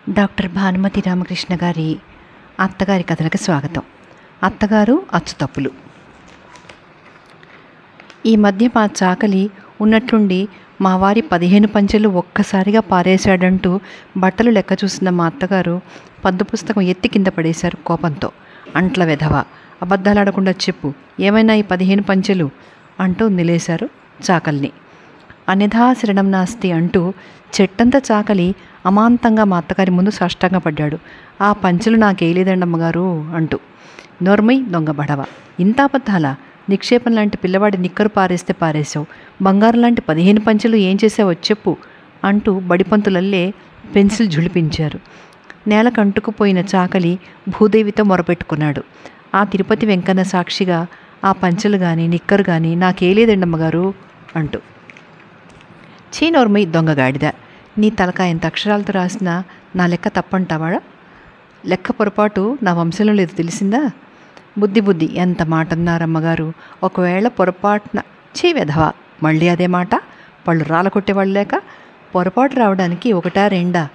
Doctor Bhanumathi Ramakrishna గారి అత్తగారి కథలకు స్వాగతం. అత్తగారు అచ్చుతప్పులు. ఈ మధ్య మా చాకలి ఉన్నట్లుండి మా వారి 15 పంచెలు ఒక్కసారిగా పారేశాడంటూ బట్టలు లెక్క చూసిన మా అత్తగారు పద్దు పుస్తకం ఎత్తి కింద పడేశారు కోపంతో. అంట్ల వెధవ, అబద్ధాలాడకుండా చెప్పు, ఏమైనా ఈ 15 పంచెలు అంటూ నిలేశారు చాకల్ని. అనిధా శరణం నాస్తి అంటూ చెట్టంత చాకలి అమాంతంగా మా అత్తగారి ముందు సాష్టాంగపడ్డాడు. ఆ పంచెలు నాకేయలేదండమ్మగారు అంటూ. నోర్మై దొంగ బడవ, ఇంత అబద్ధాలా? నిక్షేపం లాంటి పిల్లవాడి నిక్కరు పారేస్తే పారేశావు, బంగారం లాంటి 15 పంచెలు ఏం చేసావో చెప్పు అంటూ బడిపంతులల్లే పెన్సిల్ జుళిపించారు. నేలకంటుకుపోయిన చాకలి భూదేవితో మొరపెట్టుకున్నాడు. ఆ తిరుపతి వెంకన్న సాక్షిగా ఆ పంచెలు కానీ నిక్కరు కానీ నాకేయలేదండమ్మగారు అంటూ. చీనోర్మై దొంగగాడిద, నీ తలకాయ ఎంత అక్షరాలతో రాసినా నా లెక్క తప్పంటావాడా? లెక్క పొరపాటు నా వంశంలో లేదు తెలిసిందా? బుద్ధి ఎంత మాట అన్నారమ్మగారు. ఒకవేళ పొరపాటున చీ వెధవా, మళ్ళీ అదే మాట? పళ్ళు రాలకొట్టేవాళ్ళు లేక పొరపాటు రావడానికి ఒకటా రెండా?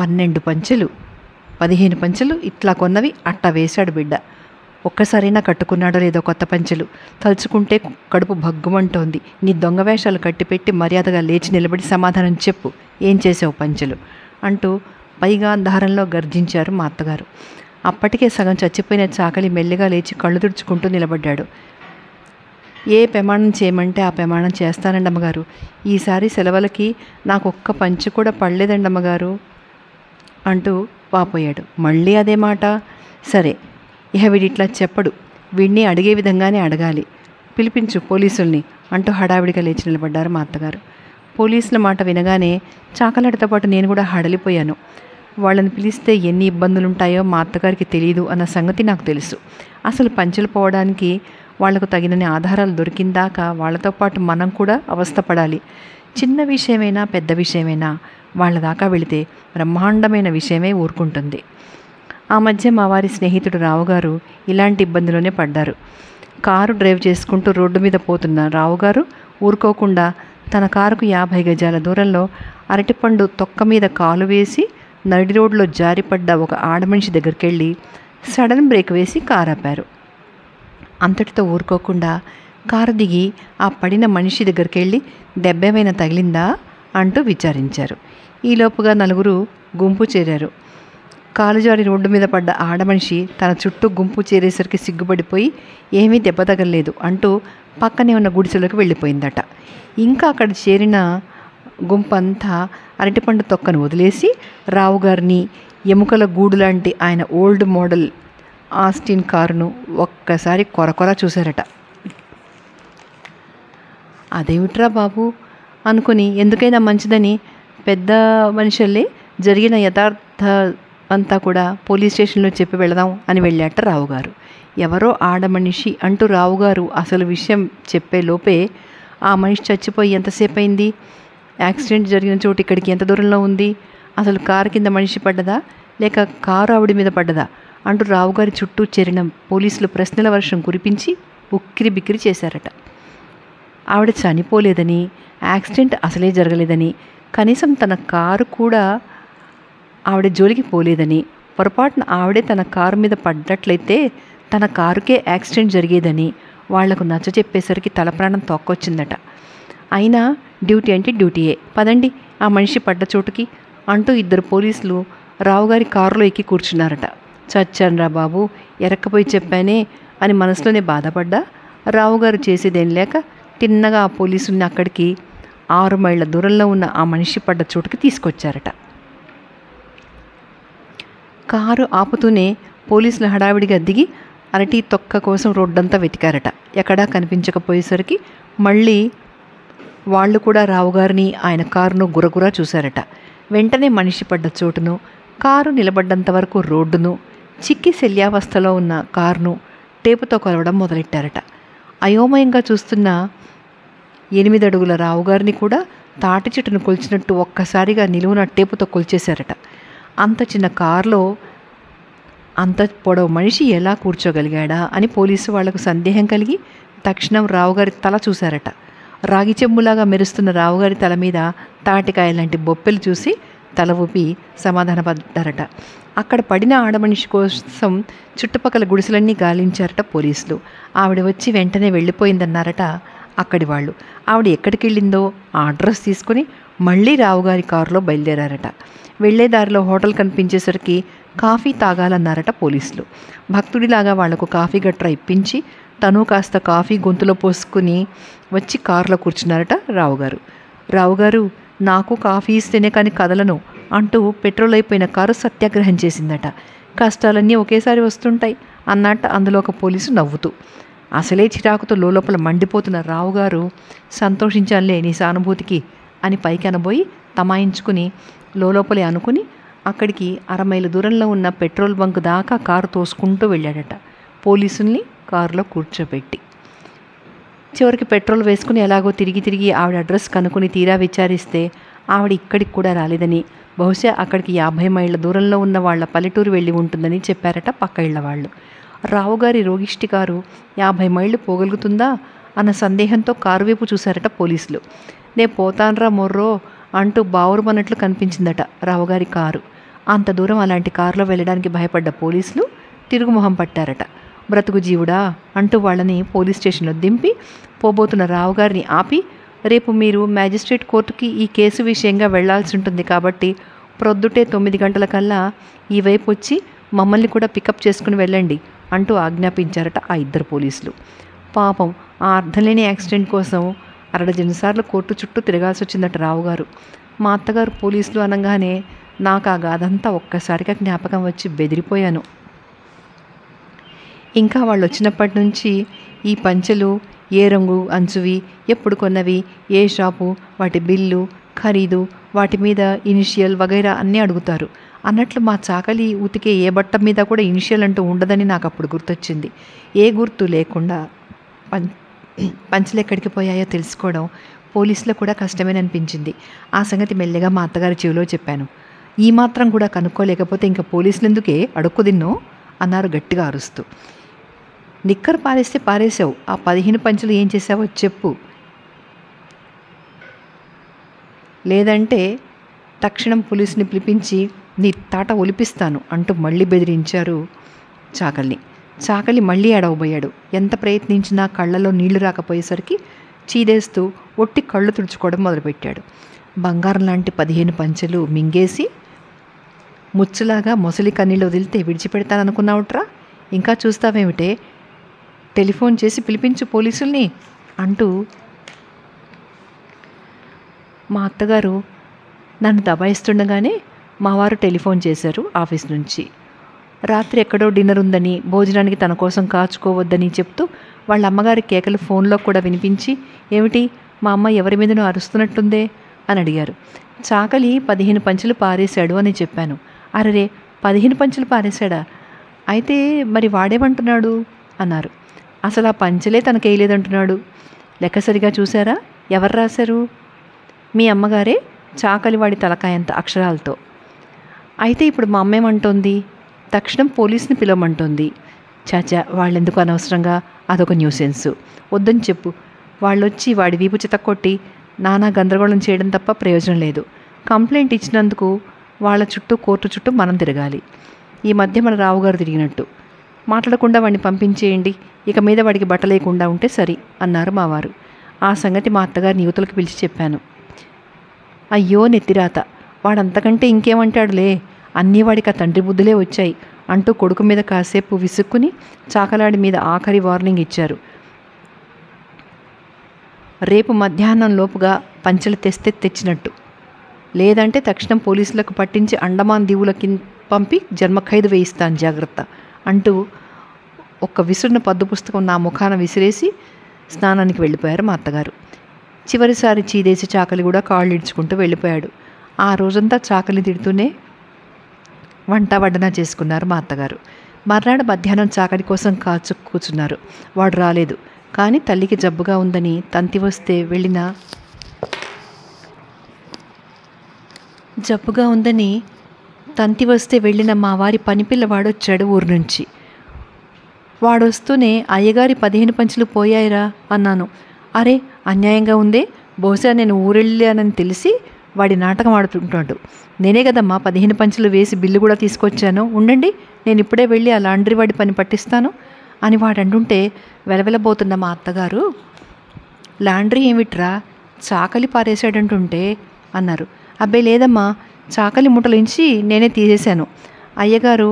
12 పంచెలు 15 పంచెలు ఇట్లా కొన్నవి అట్టా వేశాడు బిడ్డ. ఒక్కసారైనా కట్టుకున్నాడో లేదో కొత్త పంచెలు. తలుచుకుంటే కడుపు భగ్గుమంటోంది. నీ దొంగ వేషాలు కట్టిపెట్టి మర్యాదగా లేచి నిలబడి సమాధానం చెప్పు, ఏం చేసావు పంచెలు అంటూ పైగా దారంలో గర్జించారు మా అత్తగారు. అప్పటికే సగం చచ్చిపోయిన చాకలి మెల్లిగా లేచి కళ్ళు తుడుచుకుంటూ నిలబడ్డాడు. ఏ ప్రమాణం చేయమంటే ఆ ప్రమాణం చేస్తానండమ్మగారు. ఈసారి సెలవులకి నాకు ఒక్క పంచె కూడా పడలేదండమ్మగారు అంటూ వాపోయాడు. మళ్ళీ అదే మాట? సరే, ఇహ వీడిట్లా చెప్పడు, వీడిని అడిగే విధంగానే అడగాలి. పిలిపించు పోలీసుల్ని అంటూ హడావిడిగా లేచి నిలబడ్డారు మా అత్తగారు. పోలీసుల మాట వినగానే చాకలడితో పాటు నేను కూడా హడలిపోయాను. వాళ్ళని పిలిస్తే ఎన్ని ఇబ్బందులుంటాయో మా అత్తగారికి తెలియదు అన్న సంగతి నాకు తెలుసు. అసలు పంచెలు పోవడానికి వాళ్లకు తగినన్ని ఆధారాలు దొరికిందాకా వాళ్లతో పాటు మనం కూడా అవస్థపడాలి. చిన్న విషయమైనా పెద్ద విషయమైనా వాళ్ళ దాకా వెళితే బ్రహ్మాండమైన విషయమే ఊరుకుంటుంది. ఆ మధ్య మా వారి స్నేహితుడు రావుగారు ఇలాంటి ఇబ్బందిలోనే పడ్డారు. కారు డ్రైవ్ చేసుకుంటూ రోడ్డు మీద పోతున్న రావుగారు ఊరుకోకుండా తన కారుకు 50 గజాల దూరంలో అరటిపండు తొక్క మీద కాలు వేసి నడి రోడ్లో జారిపడ్డ ఒక ఆడమనిషి దగ్గరికి వెళ్ళి సడన్ బ్రేక్ వేసి కారు ఆపారు. అంతటితో ఊరుకోకుండా కారు దిగి ఆ పడిన మనిషి దగ్గరికి వెళ్ళి దెబ్బేమైనా తగిలిందా అంటూ విచారించారు. ఈలోపుగా నలుగురు గుంపు చేరారు. కాలుజారి రోడ్డు మీద పడ్డ ఆడమనిషి తన చుట్టూ గుంపు చేరేసరికి సిగ్గుపడిపోయి ఏమీ దెబ్బ తగలలేదు అంటూ పక్కనే ఉన్న గుడిసెలోకి వెళ్ళిపోయిందట. ఇంకా అక్కడ చేరిన గుంపంతా అరటిపండు తొక్కను వదిలేసి రావుగారిని, ఎముకల గూడు లాంటి ఆయన ఓల్డ్ మోడల్ ఆస్టిన్ కారును ఒక్కసారి కొరకొర చూశారట. అదేమిట్రా బాబు అనుకుని ఎందుకైనా మంచిదని పెద్ద మనుషులే జరిగిన యథార్థ అంతా కూడా పోలీస్ స్టేషన్లో చెప్పి వెళదాం అని వెళ్ళాట రావుగారు. ఎవరో ఆడమనిషి అంటూ రావుగారు అసలు విషయం చెప్పే లోపే ఆ మనిషి చచ్చిపోయి ఎంతసేపు అయింది? యాక్సిడెంట్ జరిగిన చోటు ఇక్కడికి ఎంత దూరంలో ఉంది? అసలు కారు కింద మనిషి పడ్డదా లేక కారు ఆవిడ మీద పడ్డదా అంటూ రావుగారి చుట్టూ చేరిన పోలీసులు ప్రశ్నల వర్షం కురిపించి ఉక్కిరి బిక్కిరి చేశారట. ఆవిడ చనిపోలేదని, యాక్సిడెంట్ అసలే జరగలేదని, కనీసం తన కారు కూడా ఆవిడ జోలికి పోలేదని, పొరపాటున ఆవిడే తన కారు మీద పడ్డట్లయితే తన కారుకే యాక్సిడెంట్ జరిగేదని వాళ్లకు నచ్చ చెప్పేసరికి తల ప్రాణం తోక్కొచ్చిందట. అయినా డ్యూటీ అంటే డ్యూటీయే, పదండి ఆ మనిషి పడ్డ చోటుకి అంటూ 2 పోలీసులు రావుగారి కారులో ఎక్కి కూర్చున్నారట. చచ్చానురా బాబు, ఎరక్కపోయి చెప్పానే అని మనసులోనే బాధపడ్డా రావుగారు చేసేదేం లేక తిన్నగా ఆ పోలీసుల్ని అక్కడికి 6 మైళ్ళ దూరంలో ఉన్న ఆ మనిషి పడ్డ చోటుకి తీసుకొచ్చారట. కారు ఆపుతూనే పోలీసులు హడావిడిగా దిగి అరటి తొక్క కోసం రోడ్డంతా వెతికారట. ఎక్కడా కనిపించకపోయేసరికి మళ్ళీ వాళ్ళు కూడా రావుగారిని, ఆయన కారును గురగురా చూశారట. వెంటనే మనిషి పడ్డ చోటును, కారు నిలబడ్డంత వరకు రోడ్డును, చిక్కి శల్యావస్థలో ఉన్న కారును టేపుతో కొలవడం మొదలెట్టారట. అయోమయంగా చూస్తున్న 8 అడుగుల రావుగారిని కూడా తాటి చెట్టును కొల్చినట్టు ఒక్కసారిగా నిలువున టేపుతో కొల్చేశారట. అంత చిన్న కారులో అంత పొడవు మనిషి ఎలా కూర్చోగలిగాడా అని పోలీసు వాళ్లకు సందేహం కలిగి తక్షణం రావుగారి తల చూశారట. రాగి చెంబులాగా మెరుస్తున్న రావుగారి తల మీద తాటికాయ లాంటి బొప్పెలు చూసి తల ఊపి సమాధానపడ్డారట. అక్కడ పడిన ఆడమనిషి కోసం చుట్టుపక్కల గుడిసెలన్నీ గాలించారట పోలీసులు. ఆవిడ వచ్చి వెంటనే వెళ్ళిపోయిందన్నారట అక్కడి వాళ్ళు. ఆవిడ ఎక్కడికి వెళ్ళిందో ఆ అడ్రస్ తీసుకుని మళ్ళీ రావుగారి కారులో బయలుదేరారట. వెళ్లేదారిలో హోటల్ కనిపించేసరికి కాఫీ తాగాలన్నారట పోలీసులు. భక్తుడిలాగా వాళ్లకు కాఫీ గట్రా ఇప్పించి తను కాస్త కాఫీ గొంతులో పోసుకుని వచ్చి కారులో కూర్చున్నారట రావుగారు. రావుగారు, నాకు కాఫీ ఇస్తేనే కానీ కదలను అంటూ పెట్రోల్ అయిపోయిన కారు సత్యాగ్రహం చేసిందట. కష్టాలన్నీ ఒకేసారి వస్తుంటాయి అన్నట్టు అందులో ఒక పోలీసు నవ్వుతూ. అసలే చిరాకుతో లోపల మండిపోతున్న రావుగారు సంతోషించాలే నీ సానుభూతికి అని పైకి అనబోయి తమాయించుకుని లోపలే అనుకుని అక్కడికి 1/2 మైలు దూరంలో ఉన్న పెట్రోల్ బంక్ దాకా కారు తోసుకుంటూ వెళ్ళాడట, పోలీసుల్ని కారులో కూర్చోబెట్టి. చివరికి పెట్రోల్ వేసుకుని ఎలాగో తిరిగి ఆవిడ అడ్రస్ కనుక్కుని తీరా విచారిస్తే ఆవిడ ఇక్కడికి కూడా రాలేదని, బహుశా అక్కడికి 50 మైళ్ళ దూరంలో ఉన్న వాళ్ళ పల్లెటూరు వెళ్ళి ఉంటుందని చెప్పారట పక్క ఇళ్ల వాళ్ళు. రావుగారి రోగిష్టి కారు 50 మైళ్ళు పోగలుగుతుందా అన్న సందేహంతో కారు వైపు చూశారట పోలీసులు. నే పోతాన్రా మొర్రో అంటూ బావురుమన్నట్లు కనిపించిందట రావుగారి కారు. అంత దూరం అలాంటి కారులో వెళ్ళడానికి భయపడ్డ పోలీసులు తిరుగుమొహం పట్టారట. బ్రతుకు జీవుడా అంటూ వాళ్ళని పోలీస్ స్టేషన్లో దింపి పోబోతున్న రావుగారిని ఆపి, రేపు మీరు మ్యాజిస్ట్రేట్ కోర్టుకి ఈ కేసు విషయంగా వెళ్లాల్సి ఉంటుంది కాబట్టి ప్రొద్దుటే 9 గంటలకల్లా ఈ వైపు వచ్చి మమ్మల్ని కూడా పికప్ చేసుకుని వెళ్ళండి అంటూ ఆజ్ఞాపించారట ఆ 2 పోలీసులు. పాపం ఆ అర్థంలేని యాక్సిడెంట్ కోసం 60 సార్లు కోర్టు చుట్టూ తిరగాల్సి వచ్చిందట రావుగారు. మా అత్తగారు పోలీసులు అనగానే నాకు ఆ గాథంతా ఒక్కసారిగా జ్ఞాపకం వచ్చి బెదిరిపోయాను. ఇంకా వాళ్ళు వచ్చినప్పటి నుంచి ఈ పంచెలు ఏ రంగు అంచువి, ఎప్పుడు కొన్నవి, ఏ షాపు, వాటి బిల్లు, ఖరీదు, వాటి మీద ఇనిషియల్ వగైరా అన్నీ అడుగుతారు. అన్నట్లు మా చాకలి ఉతికే ఏ బట్ట మీద కూడా ఇనిషియల్ అంటూ ఉండదని నాకు అప్పుడు గుర్తొచ్చింది. ఏ గుర్తు లేకుండా పంచెలు ఎక్కడికి పోయాయో తెలుసుకోవడం పోలీసులో కూడా కష్టమేననిపించింది. ఆ సంగతి మెల్లగా మా అత్తగారి చెవిలో చెప్పాను. ఈ మాత్రం కూడా కనుక్కోలేకపోతే ఇంకా పోలీసులు ఎందుకే అడుక్కు తిన్నో అన్నారు గట్టిగా అరుస్తూ. నిక్కర్ పారేస్తే పారేసావు, ఆ 15 పంచులు ఏం చేసావో చెప్పు, లేదంటే తక్షణం పోలీసుని పిలిపించి నీ తాట ఒలిపిస్తాను అంటూ మళ్ళీ బెదిరించారు చాకల్ని. చాకలి మళ్ళీ అడవబోయాడు. ఎంత ప్రయత్నించినా కళ్ళలో నీళ్లు రాకపోయేసరికి చీదేస్తూ ఒట్టి కళ్ళు తుడుచుకోవడం మొదలుపెట్టాడు. బంగారం లాంటి 15 పంచెలు మింగేసి ముచ్చులాగా మొసలి కన్నీళ్ళు వదిలితే విడిచిపెడతాననుకున్నావుట్రా, ఇంకా చూస్తావేమిటే, టెలిఫోన్ చేసి పిలిపించు పోలీసుల్ని అంటూ మా అత్తగారు నన్ను దబాయిస్తుండగానే మా వారు టెలిఫోన్ చేశారు ఆఫీస్ నుంచి. రాత్రి ఎక్కడో డిన్నర్ ఉందని, భోజనానికి తన కోసం కాచుకోవద్దని చెప్తూ వాళ్ళ అమ్మగారి కేకలు ఫోన్లో కూడా వినిపించి, ఏమిటి మా అమ్మ ఎవరి మీదనో అరుస్తున్నట్టుందే అని అడిగారు. చాకలి 15 పంచులు పారేశాడు అని చెప్పాను. అరరే 15 పంచులు పారేశాడా, అయితే మరి వాడేమంటున్నాడు అన్నారు. అసలు ఆ పంచలే తనకేయలేదంటున్నాడు. లెక్క సరిగా చూసారా, ఎవరు రాశారు? మీ అమ్మగారే, చాకలి వాడి తలకాయంత అక్షరాలతో. అయితే ఇప్పుడు మా అమ్మేమంటోంది, తక్షణం పోలీసుని పిలవమంటోంది. చాచా, వాళ్ళెందుకు అనవసరంగా, అదొక న్యూసెన్సు, వద్దని చెప్పు. వాళ్ళొచ్చి వాడి వీపు చితక్కొట్టి నానా గందరగోళం చేయడం తప్ప ప్రయోజనం లేదు. కంప్లైంట్ ఇచ్చినందుకు వాళ్ళ చుట్టూ కోర్టు చుట్టూ మనం తిరగాలి. ఈ మధ్య మన రావుగారు తిరిగినట్టు. మాట్లాడకుండా వాడిని పంపించేయండి, ఇక మీద వాడికి బట్టలేకుండా ఉంటే సరి అన్నారు మావారు. ఆ సంగతి మా అత్తగారిని యువతలకు పిలిచి చెప్పాను. అయ్యో నెత్తిరాత, వాడంతకంటే ఇంకేమంటాడులే, అన్నీ వాడికి ఆ తండ్రి బుద్ధులే వచ్చాయి అంటూ కొడుకు మీద కాసేపు విసుక్కుని చాకలాడి మీద ఆఖరి వార్నింగ్ ఇచ్చారు. రేపు మధ్యాహ్నం లోపుగా పంచెలు తెస్తే తెచ్చినట్టు, లేదంటే తక్షణం పోలీసులకు పట్టించి అండమాన్ దీవులకి పంపి జన్మఖైదు వేయిస్తాను జాగ్రత్త అంటూ ఒక్క విసురున పద్దు పుస్తకం నా ముఖాన విసిరేసి స్నానానికి వెళ్ళిపోయారు మా అత్తగారు. చివరిసారి చీదేసి చాకలి కూడా కాళ్ళు ఇడ్చుకుంటూ వెళ్ళిపోయాడు. ఆ రోజంతా చాకలి తిడుతూనే వంట వడ్డన చేసుకున్నారు మా అత్తగారు. మర్నాడు మధ్యాహ్నం చాకలి కోసం కాచు కూర్చున్నారు. వాడు రాలేదు. కానీ తల్లికి జబ్బుగా ఉందని తంతి వస్తే వెళ్ళిన మా వారి పనిపిల్లవాడొచ్చాడు ఊరు నుంచి. వాడొస్తూనే అయ్యగారి 15 పంచులు పోయాయిరా అన్నాను. అరే అన్యాయంగా ఉందే, బహుశా నేను ఊరెళ్ళానని తెలిసి వాడి నాటకం ఆడుతుంటాడు. నేనే కదమ్మా 15 పంచులు వేసి బిల్లు కూడా తీసుకొచ్చాను, ఉండండి నేను ఇప్పుడే వెళ్ళి ఆ లాండ్రీ వాడి పని పట్టిస్తాను అని వాడు అంటుంటే వెలవెలబోతున్న మా అత్తగారు, లాండ్రీ ఏమిట్రా చాకలి పారేసాడంటుంటే అన్నారు. అబ్బాయి లేదమ్మా, చాకలి మూటలోంచి నేనే తీసేశాను. అయ్యగారు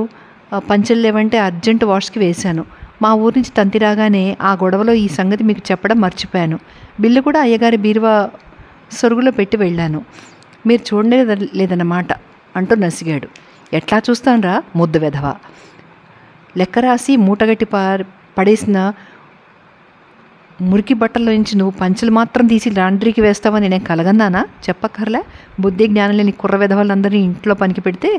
పంచెలు లేవంటే అర్జెంట్ వాష్కి వేశాను. మా ఊరి నుంచి తంతి రాగానే ఆ గొడవలో ఈ సంగతి మీకు చెప్పడం మర్చిపోయాను. బిల్లు కూడా అయ్యగారి బీరువా సొరుగులో పెట్టి వెళ్ళాను. మీరు చూడలే లేదన్నమాట అంటూ నసిగాడు. ఎట్లా చూస్తానురా ముద్దు వెధవ, లెక్క రాసి మూటగట్టి పడేసిన మురికి బట్టల్లో నుంచి నువ్వు పంచులు మాత్రం తీసి లాండ్రీకి వేస్తావని నేను కలగన్నానా? చెప్పక్కర్లే, బుద్ధి జ్ఞానం లేని కుర్ర వెధవలందరినీ ఇంట్లో పనికి పెడితే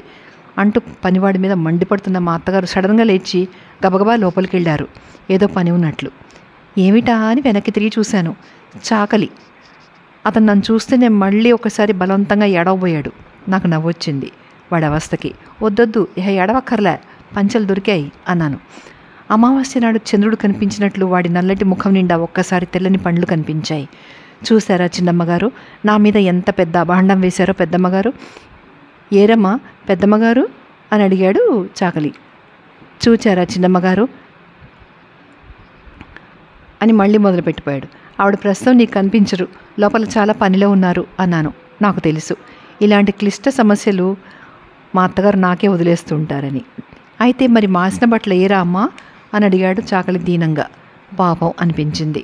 అంటూ పనివాడి మీద మండిపడుతున్న మా అత్తగారు సడన్గా లేచి గబగబా లోపలికి వెళ్ళారు, ఏదో పని ఉన్నట్లు. ఏమిటా అని వెనక్కి తిరిగి చూశాను. చాకలి. అతను నన్ను చూస్తేనే మళ్ళీ ఒకసారి బలవంతంగా ఎడవబోయాడు. నాకు నవ్వొచ్చింది వాడి అవస్థకి. వద్దొద్దు, ఎడవక్కర్లే, పంచెలు దొరికాయి అన్నాను. అమావాస్య నాడు చంద్రుడు కనిపించినట్లు వాడి నల్లటి ముఖం నిండా ఒక్కసారి తెల్లని పండ్లు కనిపించాయి. చూశారా చిన్నమ్మగారు, నా మీద ఎంత పెద్ద అభాండం వేశారో పెద్దమ్మగారు. ఏరమ్మా పెద్దమ్మగారు అని అడిగాడు చాకలి. చూచారా చిన్నమ్మగారు అని మళ్ళీ మొదలుపెట్టిపోయాడు. ఆవిడ ప్రస్తుతం నీకు కనిపించరు, లోపల చాలా పనిలో ఉన్నారు అన్నాను. నాకు తెలుసు, ఇలాంటి క్లిష్ట సమస్యలు మా అత్తగారు నాకే వదిలేస్తుంటారని. అయితే మరి మాసిన బట్టలు ఏరా అమ్మా అని అడిగాడు చాకలి దీనంగా. పాపం అనిపించింది.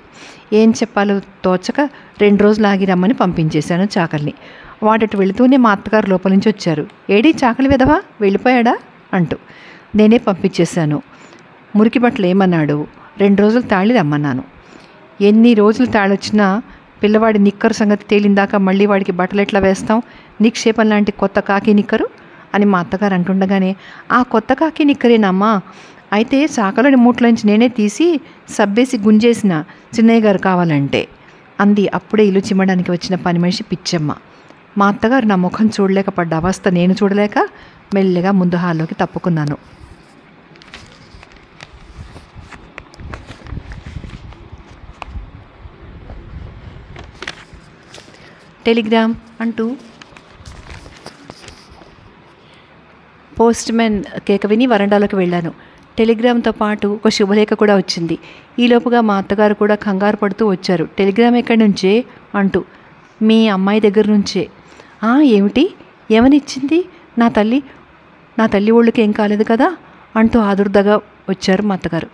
ఏం చెప్పాలో తోచక 2 రోజులు ఆగి రమ్మని పంపించేశాను చాకలిని. వాడటు వెళుతూనే మా అత్తగారు లోపల నుంచి వచ్చారు. ఏడీ చాకలి వెధవా, వెళ్ళిపోయాడా అంటూ. నేనే పంపించేశాను. మురికి బట్టలు ఏమన్నాడు, 2 రోజులు తాళి రమ్మన్నాను. ఎన్ని రోజులు తాళొచ్చినా పిల్లవాడి నిక్కరు సంగతి తేలిందాక మళ్ళీ వాడికి బట్టలు ఎట్లా వేస్తాం? నిక్షేపం లాంటి కొత్త కాకి నిక్కరు అని మా అత్తగారు అంటుండగానే, ఆ కొత్త కాకి నిక్కరేనమ్మా, అయితే చాకలోని మూట్లోంచి నేనే తీసి సబ్బేసి గుంజేసిన చిన్నయ్య గారు కావాలంటే అంది అప్పుడే ఇల్లు చిమ్మడానికి వచ్చిన పని మనిషి పిచ్చమ్మ. మా అత్తగారు నా ముఖం చూడలేక పడ్డ అవస్థ నేను చూడలేక మెల్లగా ముందు హాల్లోకి తప్పుకున్నాను. టెలిగ్రామ్ అంటూ పోస్ట్ మ్యాన్ కేక విని వరండాలోకి వెళ్ళాను. టెలిగ్రామ్తో పాటు ఒక శుభలేఖ కూడా వచ్చింది. ఈలోపుగా మా అత్తగారు కూడా కంగారు పడుతూ వచ్చారు. టెలిగ్రామ్ ఎక్కడి నుంచే అంటూ. మీ అమ్మాయి దగ్గర నుంచే. ఏమిటి, ఏమనిచ్చింది? నా తల్లి ఒళ్ళుకి ఏం కాలేదు కదా అంటూ ఆదుర్దగా వచ్చారు మా అత్తగారు.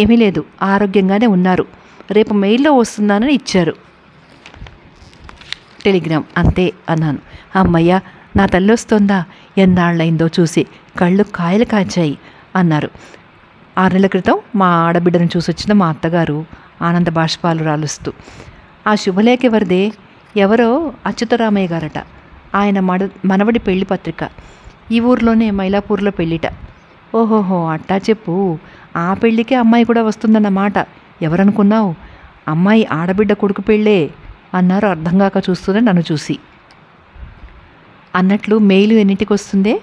ఏమీ లేదు, ఆరోగ్యంగానే ఉన్నారు, రేపు మెయిల్లో వస్తున్నానని ఇచ్చారు టెలిగ్రామ్, అంతే అన్నాను. అమ్మయ్య, నా తల్లి వస్తుందా, ఎన్నాళ్ళైందో చూసి, కళ్ళు కాయలు కాచాయి అన్నారు. 6 నెలల క్రితం మా ఆడబిడ్డను చూసొచ్చిన మా అత్తగారు ఆనంద బాష్పాలు రాలుస్తూ. ఆ శుభలేఖ ఎవరిదే? ఎవరో అచ్యుతరామయ్య గారట. ఆయన మనవడి పెళ్లి పత్రిక. ఈ ఊర్లోనే మైలాపూర్లో పెళ్ళిట. ఓహోహో, అట్టా చెప్పు. ఆ పెళ్ళికే అమ్మాయి కూడా వస్తుందన్నమాట. ఎవరనుకున్నావు? అమ్మాయి ఆడబిడ్డ కొడుకు పెళ్ళే అన్నారు అర్థంగాక చూస్తూనే నన్ను చూసి. అన్నట్లు మెయిల్ ఎన్నింటికి వస్తుందే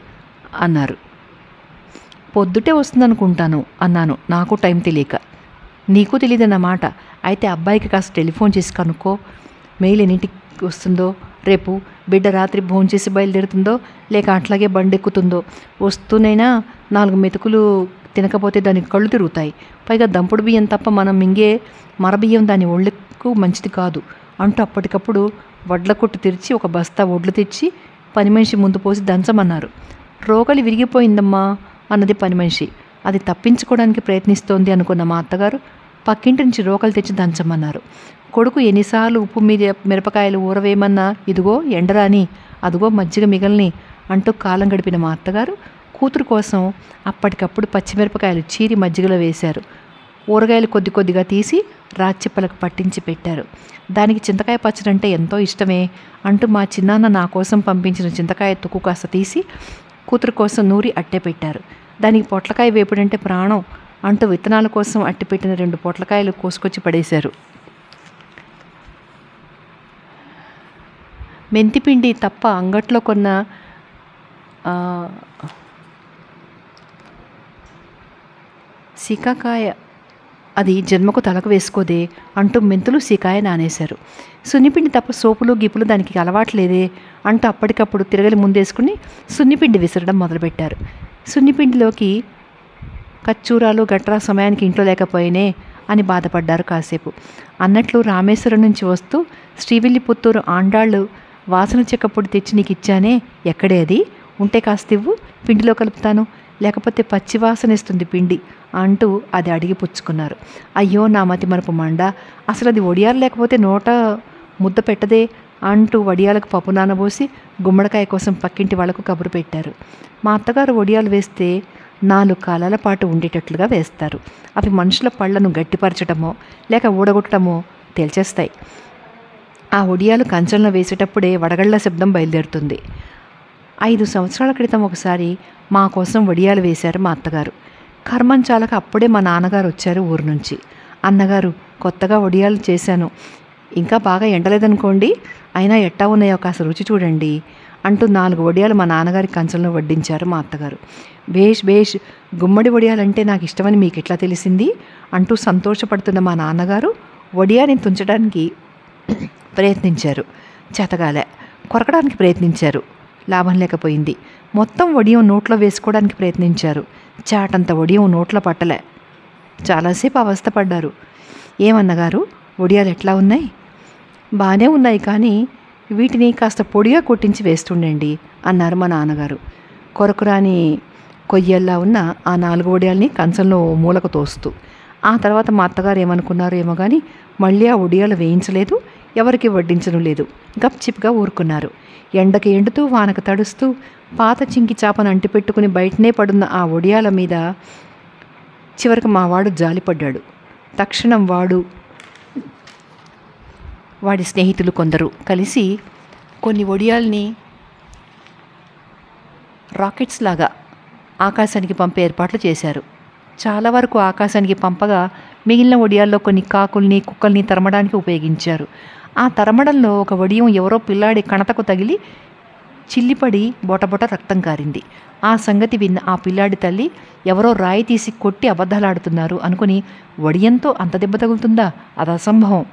అన్నారు. పొద్దుటే వస్తుందనుకుంటాను అన్నాను, నాకు టైం తెలియక. నీకు తెలియదన్నమాట. అయితే అబ్బాయికి కాస్త టెలిఫోన్ చేసి కనుక్కో, మెయిల్ ఎన్నింటికి వస్తుందో. రేపు బిడ్డ రాత్రి భోంచేసి బయలుదేరుతుందో లేక అట్లాగే బండెక్కుతుందో. వస్తూనైనా 4 మెతుకులు తినకపోతే దానికి కళ్ళు తిరుగుతాయి. పైగా దంపుడు బియ్యం తప్ప మనం మింగే మరబియ్యం దాని ఒళ్ళకు మంచిది కాదు అంటూ అప్పటికప్పుడు వడ్ల కొట్టు తెరిచి ఒక బస్తా వడ్లు తెచ్చి పని మనిషి ముందు పోసి దంచమన్నారు. రోకలి విరిగిపోయిందమ్మా అన్నది పని మనిషి. అది తప్పించుకోవడానికి ప్రయత్నిస్తోంది అనుకున్న మా అత్తగారు పక్కింటి నుంచి రోకలు తెచ్చి దంచమన్నారు. కొడుకు ఎన్నిసార్లు ఉప్పు మిరపకాయలు ఊరవేయమన్నా ఇదిగో ఎండరాని, అదిగో మజ్జిగ మిగల్ని అంటూ కాలం గడిపిన మా అత్తగారు కూతురు కోసం అప్పటికప్పుడు పచ్చిమిరపకాయలు చీరి మజ్జిగలో వేశారు. ఊరగాయలు కొద్ది కొద్దిగా తీసి రాచిప్పలకు పట్టించి పెట్టారు. దానికి చింతకాయ పచ్చడి అంటే ఎంతో ఇష్టమే అంటూ మా చిన్నాన్న నా కోసం పంపించిన చింతకాయ తుక్కు కాస్త తీసి కూతురు కోసం నూరి అట్టే పెట్టారు. దానికి పొట్లకాయ వేపుడంటే ప్రాణం అంటూ విత్తనాల కోసం అట్టి పెట్టిన 2 పొట్లకాయలు కోసుకొచ్చి పడేశారు. మెంతిపిండి తప్ప అంగట్లో కొన్న సికాకాయ అది జన్మకు తలకు వేసుకోదే అంటూ మెంతులు సీకాయ నానేశారు. సున్నిపిండి తప్ప సోపులు గిప్పులు దానికి అలవాట్లేదే అంటూ అప్పటికప్పుడు తిరగలి ముందేసుకుని సున్నిపిండి విసరడం మొదలుపెట్టారు. సున్నిపిండిలోకి కచ్చూరాలు గట్రా సమయానికి ఇంట్లో లేకపోయినే అని బాధపడ్డారు కాసేపు. అన్నట్లు రామేశ్వరం నుంచి వస్తూ శ్రీవిల్లిపుత్తూరు ఆండాళ్ళు వాసన చెక్కపొడి తెచ్చి నీకు ఇచ్చానే, ఎక్కడే అది? ఉంటే కాస్తివ్వు, పిండిలో కలుపుతాను, లేకపోతే పచ్చివాసనేస్తుంది పిండి అంటూ అది అడిగి పుచ్చుకున్నారు. అయ్యో నా మతి మరపు మండ, అసలు అది వడియాలు లేకపోతే నోట ముద్ద పెట్టదే అంటూ వడియాలకు పప్పు నానబోసి గుమ్మడికాయ కోసం పక్కింటి వాళ్లకు కబురు పెట్టారు. మా అత్తగారు వడియాలు వేస్తే 4 కాలాల పాటు ఉండేటట్లుగా వేస్తారు. అవి మనుషుల పళ్లను గట్టిపరచటమో లేక ఊడగొట్టడమో తేల్చేస్తాయి. ఆ వడియాలు కంచంలో వేసేటప్పుడే వడగళ్ల శబ్దం బయలుదేరుతుంది. 5 సంవత్సరాల క్రితం ఒకసారి మా కోసం వడియాలు వేశారు మా అత్తగారు. కర్మంచాలక అప్పుడే మా నాన్నగారు వచ్చారు ఊరు నుంచి. అన్నగారు, కొత్తగా వడియాలు చేశాను, ఇంకా బాగా ఎండలేదనుకోండి, అయినా ఎట్టా ఉన్నాయో కాస్త రుచి చూడండి అంటూ 4 వడియాలు మా నాన్నగారి కంచంలో వడ్డించారు మా అత్తగారు. బేష్ బేష్, గుమ్మడి వడియాలంటే నాకు ఇష్టమని మీకు ఎట్లా తెలిసింది అంటూ సంతోషపడుతున్న మా నాన్నగారు వడియాని తుంచడానికి ప్రయత్నించారు. చేతగాలే. కొరకడానికి ప్రయత్నించారు. లాభం లేకపోయింది. మొత్తం వడియం నోట్లో వేసుకోవడానికి ప్రయత్నించారు. చాటంత వడియం నోట్లో పట్టలే. చాలాసేపు అవస్థపడ్డారు. ఏమన్నగారు, వడియాలు ఎట్లా ఉన్నాయి? బాగానే ఉన్నాయి, కానీ వీటిని కాస్త పొడిగా కొట్టించి వేస్తుండండి అన్నారు మా నాన్నగారు. కొరకురాని కొయ్యల్లా ఉన్న ఆ 4 వడియాల్ని కంచంలో మూలకు తోస్తూ. ఆ తర్వాత మా అత్తగారు ఏమనుకున్నారో ఏమో కానీ మళ్ళీ ఆ వడియాలు వేయించలేదు, ఎవరికి వడ్డించడం లేదు. గప్చిప్గా ఊరుకున్నారు. ఎండకి ఎండుతూ వానకు తడుస్తూ పాత చింకి చాపను అంటిపెట్టుకుని బయటనే పడున్న ఆ వడియాల మీద చివరికి మావాడు జాలిపడ్డాడు. తక్షణం వాడి స్నేహితులు కొందరు కలిసి కొన్ని వడియాల్ని రాకెట్స్ లాగా ఆకాశానికి పంపే ఏర్పాట్లు చేశారు. చాలా వరకు ఆకాశానికి పంపగా మిగిలిన వడియాల్లో కొన్ని కాకుల్ని కుక్కల్ని తరమడానికి ఉపయోగించారు. ఆ తరమడంలో ఒక వడియం ఎవరో పిల్లాడి కణతకు తగిలి చిల్లిపడి బొటబొట రక్తం కారింది. ఆ సంగతి విన్న ఆ పిల్లాడి తల్లి ఎవరో రాయి తీసి కొట్టి అబద్ధాలాడుతున్నారు అనుకుని, వడియంతో అంత దెబ్బ తగులుతుందా, అది అసంభవం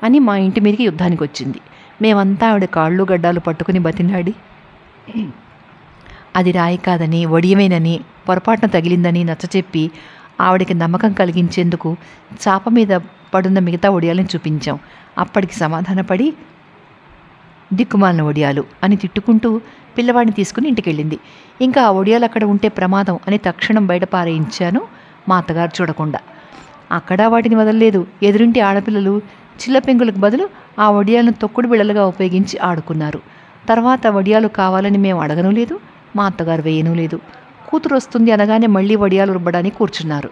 అని మా ఇంటి మీదకి యుద్ధానికి వచ్చింది. మేమంతా ఆవిడ కాళ్ళు గడ్డాలు పట్టుకుని బతినాడి అది రాయి కాదని, వడియమేనని, పొరపాటున తగిలిందని నచ్చచెప్పి ఆవిడకి నమ్మకం కలిగించేందుకు చాప మీద పడున్న మిగతా వడియాలను చూపించాం. అప్పటికి సమాధానపడి దిక్కుమాలిన వడియాలు అని తిట్టుకుంటూ పిల్లవాడిని తీసుకుని ఇంటికెళ్ళింది. ఇంకా ఆ వడియాలు అక్కడ ఉంటే ప్రమాదం అని తక్షణం బయట పారేయించాను మా అత్తగారు చూడకుండా. అక్కడ వాటిని వదలలేదు. ఎదురింటి ఆడపిల్లలు చిల్లపెంగులకు బదులు ఆ వడియాలను తొక్కుడు బిళ్ళలుగా ఉపయోగించి ఆడుకున్నారు. తర్వాత వడియాలు కావాలని మేము అడగను లేదు, మా అత్తగారు వేయను లేదు. కూతురు వస్తుంది అనగానే మళ్ళీ వడియాలు రుబ్బడానికి కూర్చున్నారు.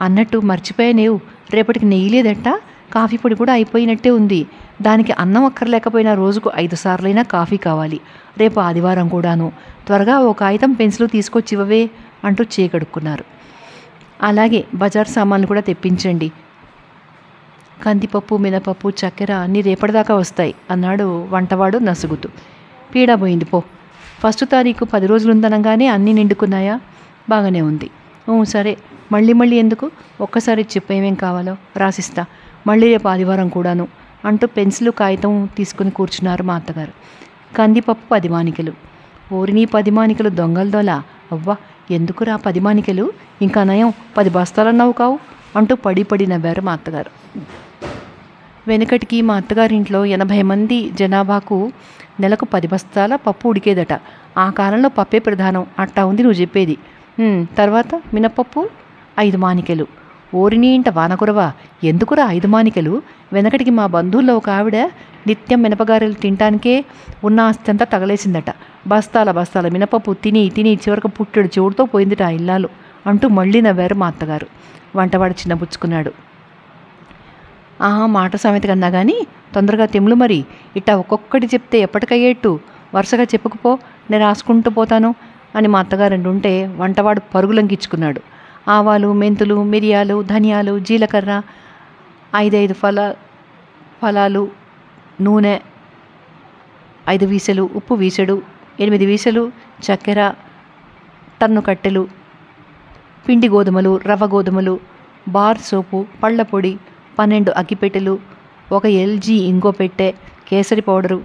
అన్నట్టు మర్చిపోయానేవు, రేపటికి నెయ్యి లేదట, కాఫీ పొడి కూడా అయిపోయినట్టే ఉంది. దానికి అన్నం అక్కర్లేకపోయినా రోజుకు 5 సార్లైనా కాఫీ కావాలి. రేపు ఆదివారం కూడాను. త్వరగా ఓ కాగితం పెన్సిలు తీసుకొచ్చి ఇవ్వవే అంటూ చేయగడుక్కున్నారు. అలాగే బజార్ సామాన్లు కూడా తెప్పించండి. కందిపప్పు, మినపప్పు, చక్కెర అన్నీ రేపటిదాకా వస్తాయి అన్నాడు వంటవాడు నసుగుతూ. పీడా పోయింది పో. 1 తారీఖు 10 రోజులుందనగానే అన్నీ నిండుకున్నాయా? బాగానే ఉంది. సరే, మళ్ళీ ఎందుకు, ఒక్కసారి చెప్పు ఏమేం కావాలో రాసిస్తా, మళ్ళీ రేపు ఆదివారం కూడాను అంటూ పెన్సిలు కాగితం తీసుకుని కూర్చున్నారు మా అత్తగారు. కందిపప్పు 10 మానికలు. ఓరిని 10 మానికలు దొంగలదోలా, అవ్వా ఎందుకురా 10 మానికలు, ఇంకా నయం 10 బస్తాలన్నావు కావు అంటూ పడి నవ్వారు మా అత్తగారు. వెనకటికి మా అత్తగారింట్లో 80 మంది జనాభాకు నెలకు 10 బస్తాల పప్పు ఉడికేదట. ఆ కాలంలో పప్పే ప్రధానం. అట్టా ఉంది నువ్వు చెప్పేది. తర్వాత మినపప్పు 5 మానికలు. ఓరిని ఇంట వానకురవా, ఎందుకురా 5 మానికలు? వెనకటికి మా బంధువుల్లో ఒక ఆవిడ నిత్యం మినపగారెలు తినటానికే ఉన్న ఆస్తి అంతా తగలేసిందట. బస్తాల మినపప్పు తిని చివరకు పుట్టెడు చెవుడుతో పోయిందిట ఆ ఇల్లాలు అంటూ మళ్ళీ నవ్వారు మా అత్తగారు. వంటవాడు చిన్నపుచ్చుకున్నాడు. మాట సామెత కన్నా కానీ తొందరగా తెములు మరి, ఇట్టా ఒక్కొక్కటి చెప్తే ఎప్పటికయ్యేట్టు, వరుసగా చెప్పుకుపో, నేను రాసుకుంటూ పోతాను అని మా అత్తగారు అంటుంటే వంటవాడు పరుగులంకిచ్చుకున్నాడు. ఆవాలు, మెంతులు, మిరియాలు, ధనియాలు, జీలకర్ర, 5 ఫలాలు, నూనె 5 వీసెలు, ఉప్పు వీసెడు, 8 వీసెలు, చక్కెర, టన్ను కట్టెలు, పిండి గోధుమలు, రవ్వ గోధుమలు, బార్ సోపు, పళ్ళ పొడి, 12 అగ్గిపెట్టెలు, 1 LG ఇంగో పెట్టె, కేసరి పౌడరు.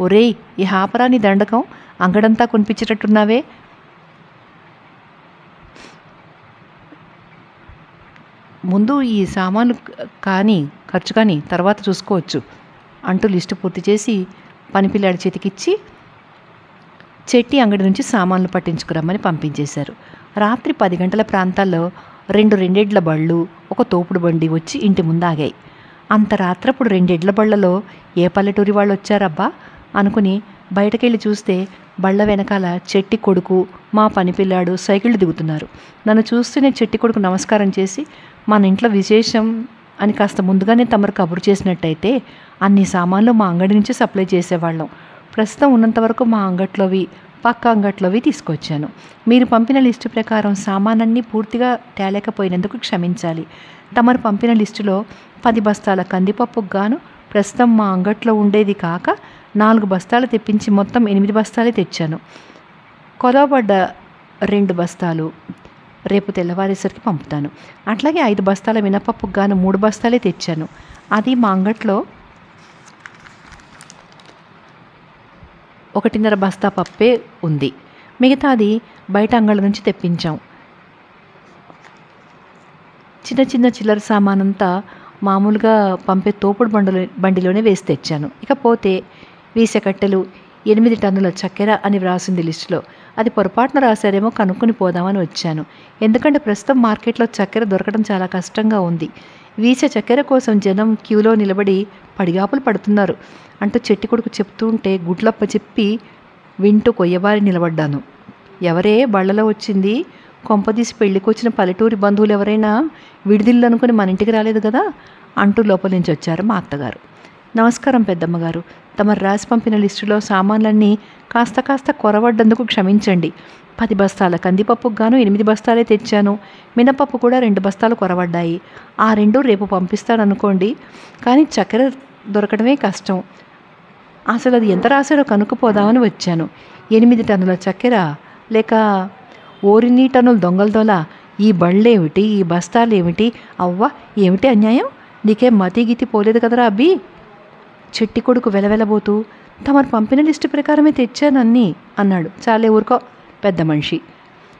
ఒరేయ్, ఈ హాపరాని దండకం అంగడంతా కొనిపించేటట్టున్నావే. ముందు ఈ సామాను ఖర్చు కానీ తర్వాత చూసుకోవచ్చు అంటూ లిస్టు పూర్తి చేసి పనిపిల్లాడి చేతికిచ్చి చెట్టి అంగడి నుంచి సామాన్లు పట్టించుకురమ్మని పంపించేశారు. రాత్రి 10 గంటల ప్రాంతాల్లో 2 రెండెడ్ల బళ్ళు, 1 తోపుడు బండి వచ్చి ఇంటి ముందు ఆగాయి. అంత రాత్రప్పుడు 2 ఎడ్ల బళ్లలో ఏ పల్లెటూరి వాళ్ళు వచ్చారబ్బా అనుకుని బయటకెళ్ళి చూస్తే బళ్ళ వెనకాల చెట్టి కొడుకు, మా పనిపిల్లాడు సైకిళ్ళు దిగుతున్నారు. నన్ను చూస్తూనే చెట్టి కొడుకు నమస్కారం చేసి, మన ఇంట్లో విశేషం అని కాస్త ముందుగానే తమరు కబురు చేసినట్టయితే అన్ని సామాన్లు మా అంగడి నుంచి సప్లై చేసేవాళ్ళం. ప్రస్తుతం ఉన్నంతవరకు మా అంగట్లోవి, పక్క అంగట్లోవి తీసుకొచ్చాను. మీరు పంపిన లిస్టు ప్రకారం సామానన్నీ పూర్తిగా తేలేకపోయినందుకు క్షమించాలి. తమరు పంపిన లిస్టులో 10 బస్తాల కందిపప్పుకు గాను ప్రస్తుతం మా అంగట్లో ఉండేది కాక 4 బస్తాలు తెప్పించి మొత్తం 8 బస్తాలే తెచ్చాను. కొలవబడ్డ 2 బస్తాలు రేపు తెల్లవారేసరికి పంపుతాను. అట్లాగే 5 బస్తాల మినపప్పుకు గాను 3 బస్తాలే తెచ్చాను. అది మా అంగట్లో 1.5 బస్తా పప్పే ఉంది. మిగతాది బయట అంగళ్ళ నుంచి తెప్పించాం. చిన్న చిన్న చిల్లర సామానంతా మామూలుగా పంపే తోపుడు బండిలోనే వేసి తెచ్చాను. ఇకపోతే వీసెకట్టెలు, 8 టన్నుల చక్కెర అని వ్రాసింది లిస్టులో. అది పొరపాటున రాశారేమో కనుక్కొని పోదామని వచ్చాను. ఎందుకంటే ప్రస్తుతం మార్కెట్లో చక్కెర దొరకడం చాలా కష్టంగా ఉంది. వీసె చక్కెర కోసం జనం క్యూలో నిలబడి పడిగాపులు పడుతున్నారు అంటూ చెట్టి కొడుకు చెప్తూ ఉంటే గుడ్లప్ప చెప్పి వింటూ కొయ్యబారి నిలబడ్డాను. ఎవరే బళ్ళలో వచ్చింది? కొంపదీసి పెళ్ళికి వచ్చిన పల్లెటూరి బంధువులు ఎవరైనా విడిదిల్లు అనుకుని మన ఇంటికి రాలేదు కదా అంటూ లోపల నుంచి వచ్చారు మా అత్తగారు. నమస్కారం పెద్దమ్మగారు, తమరు రాసి పంపిన లిస్టులో సామాన్లన్నీ కాస్త కొరవడ్డందుకు క్షమించండి. 10 బస్తాల కందిపప్పుకు గాను 8 బస్తాలే తెచ్చాను. మినపప్పు కూడా 2 బస్తాలు కొరవడ్డాయి. ఆ 2 రేపు పంపిస్తాననుకోండి. కానీ చక్కెర దొరకడమే కష్టం. అసలు అది ఎంత రాశాడో కనుక్కుపోదామని వచ్చాను. 8 టన్నుల చక్కెర లేక ఓరిన్ని టన్నులు దొంగలదోలా? ఈ బళ్ళేమిటి, ఈ బస్తాలేమిటి? అవ్వ, ఏమిటి అన్యాయం? నీకేం మతిగీతి పోలేదు కదరా అబ్బి? చెట్టి కొడుకు వెలవెలబోతూ, తమరు పంపిన లిస్టు ప్రకారమే తెచ్చానన్నీ అన్నాడు. చాలే ఊరుకో పెద్ద మనిషి,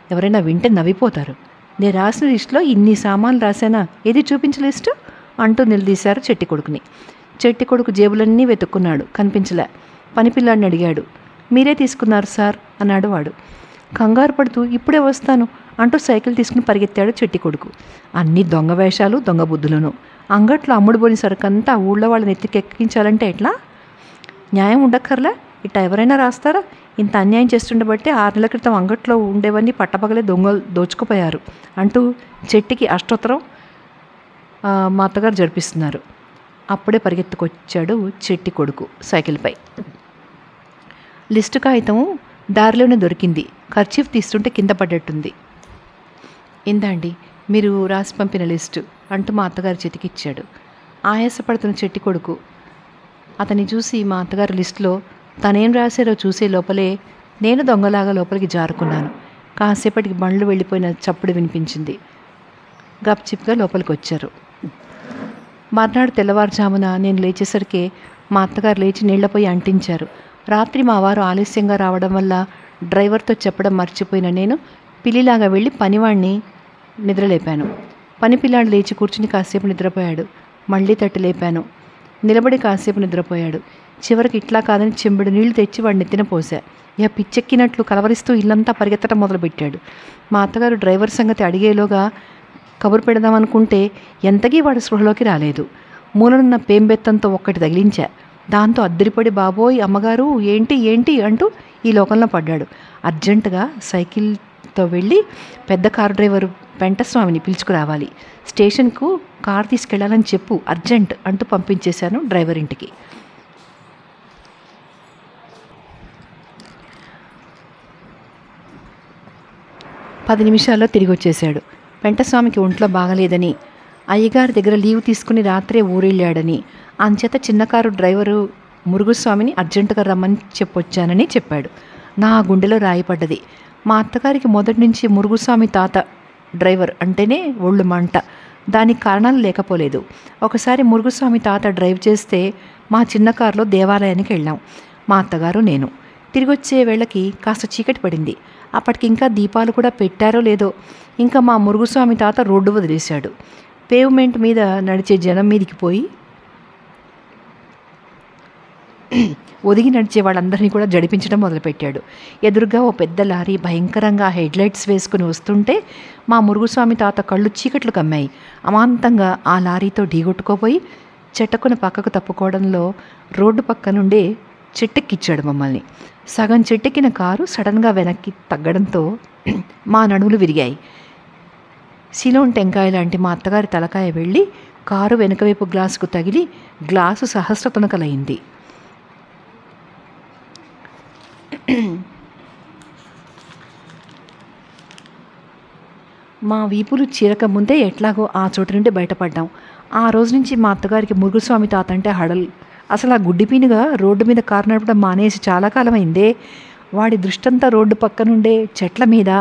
ఎవరైనా వింటే నవ్విపోతారు. నేను రాసిన లిస్టులో ఇన్ని సామాన్లు రాశానా? ఏది చూపించు లిస్టు అంటూ నిలదీశారు చెట్టి కొడుకుని. చెట్టి కొడుకు జేబులన్నీ వెతుక్కున్నాడు, కనిపించలే. పనిపిల్లాడిని అడిగాడు. మీరే తీసుకున్నారు సార్ అన్నాడు వాడు. కంగారు పడుతూ ఇప్పుడే వస్తాను అంటూ సైకిల్ తీసుకుని పరిగెత్తాడు చెట్టి కొడుకు. అన్ని దొంగ వేషాలు, దొంగ బుద్ధులను. అంగట్లో అమ్ముడుపోని సరుకంతా ఊళ్ళో వాళ్ళని ఎక్కించాలంటే ఎట్లా? న్యాయం ఉండక్కర్లే, ఇట్టా ఎవరైనా రాస్తారా? ఇంత అన్యాయం చేస్తుండబట్టే 6 నెలల క్రితం అంగట్లో ఉండేవన్నీ పట్టపగలే దొంగలు దోచుకుపోయారు అంటూ చెట్టికి అష్టోత్తరం మా అత్తగారు జరిపిస్తున్నారు. అప్పుడే పరిగెత్తుకొచ్చాడు చెట్టి కొడుకు సైకిల్పై. లిస్టు కాగితం దారిలోనే దొరికింది. ఖర్చీఫ్ తీస్తుంటే కింద పడ్డట్టుంది. ఇందండి మీరు రాసి పంపిన లిస్టు అంటూ మా అత్తగారి చేతికిచ్చాడు. ఆయాసపడుతున్న చెట్టి కొడుకు అతన్ని చూసి మా అత్తగారి లిస్టులో తనేం రాశారో చూసే లోపలే నేను దొంగలాగా లోపలికి జారుకున్నాను. కాసేపటికి బండ్లు వెళ్ళిపోయిన చప్పుడు వినిపించింది. గప్చిప్గా లోపలికి వచ్చారు. మర్నాడు తెల్లవారుజామున నేను లేచేసరికి మా అత్తగారు లేచి నీళ్లపోయి అంటించారు. రాత్రి మా వారు ఆలస్యంగా రావడం వల్ల డ్రైవర్తో చెప్పడం మర్చిపోయిన నేను పిల్లిలాగా వెళ్ళి పనివాడిని నిద్రలేపాను. పనిపిల్లాడు లేచి కూర్చుని కాసేపు నిద్రపోయాడు. మళ్ళీ తట్టి లేపాను. నిలబడి కాసేపు నిద్రపోయాడు. చివరికి ఇట్లా కాదని చెంబుడు నీళ్లు తెచ్చి వాడిని ఎత్తిన పోసా. ఇక పిచ్చెక్కినట్లు కలవరిస్తూ ఇల్లంతా పరిగెత్తడం మొదలుపెట్టాడు. మా అత్తగారు డ్రైవర్ సంగతి అడిగేలోగా కబురు పెడదామనుకుంటే ఎంతకీ వాడి స్పృహలోకి రాలేదు. మూలనున్న పేంబెత్తంతో ఒక్కటి తగిలించా. దాంతో అద్దరిపడి బాబోయ్ అమ్మగారు ఏంటి ఏంటి అంటూ ఈ లోకంలో పడ్డాడు. అర్జెంటుగా సైకిల్తో వెళ్ళి పెద్ద కారు డ్రైవరు పెంటస్వామిని పిలుచుకురావాలి. స్టేషన్కు కారు తీసుకెళ్లాలని చెప్పు అర్జెంట్ అంటూ పంపించేశాను డ్రైవర్ ఇంటికి. పది నిమిషాల్లో తిరిగి వచ్చేశాడు. పెంటస్వామికి ఒంట్లో బాగలేదని, అయ్యగారి దగ్గర లీవ్ తీసుకుని రాత్రే ఊరెళ్ళాడని, అంచేత చిన్న కారు డ్రైవరు మురుగుస్వామిని అర్జెంటుగా రమ్మని చెప్పొచ్చానని చెప్పాడు. నా గుండెలో రాయిపడ్డది. మా అత్తగారికి మొదటి నుంచి మురుగుస్వామి తాత డ్రైవర్ అంటేనే ఒళ్ళు మంట. దానికి కారణాలు లేకపోలేదు. ఒకసారి మురుగుస్వామి తాత డ్రైవ్ చేస్తే మా చిన్న కారులో దేవాలయానికి వెళ్ళాం, మా అత్తగారు నేను. తిరిగొచ్చే వేళకి కాస్త చీకటి పడింది. అప్పటికి ఇంకా దీపాలు కూడా పెట్టారో లేదో. ఇంకా మా మురుగుస్వామి తాత రోడ్డు వదిలేశాడు. పేవ్మెంట్ మీద నడిచే జనం మీదికి పోయి ఒదిగి నడిచే వాళ్ళందరినీ కూడా జడిపించడం మొదలుపెట్టాడు. ఎదురుగా ఓ పెద్ద లారీ భయంకరంగా హెడ్లైట్స్ వేసుకుని వస్తుంటే మా మురుగుస్వామి తాత కళ్ళు చీకట్లు కమ్మాయి. అమాంతంగా ఆ లారీతో ఢీగొట్టుకోపోయి చెట్టకున పక్కకు తప్పుకోవడంలో రోడ్డు పక్క నుండే చెట్టెక్కిచ్చాడు మమ్మల్ని. సగం చెట్టెక్కిన కారు సడన్గా వెనక్కి తగ్గడంతో మా నడుములు విరిగాయి. సిలోన్ టెంకాయ లాంటి మా అత్తగారి తలకాయ వెళ్ళి కారు వెనుకవైపు గ్లాసుకు తగిలి గ్లాసు సహస్ర తునకలైంది. మా వీపులు చీరక ముందే ఎట్లాగో ఆ చోటు నుండి బయటపడ్డాం. ఆ రోజు నుంచి మా అత్తగారికి మురుగుస్వామి తాత అంటే హడల్. అసలు ఆ గుడ్డిపీనుగా రోడ్డు మీద కారు నడపడం మానేసి చాలా కాలం అయిందే. వాడి దృష్టంతా రోడ్డు పక్క నుండే చెట్ల మీద,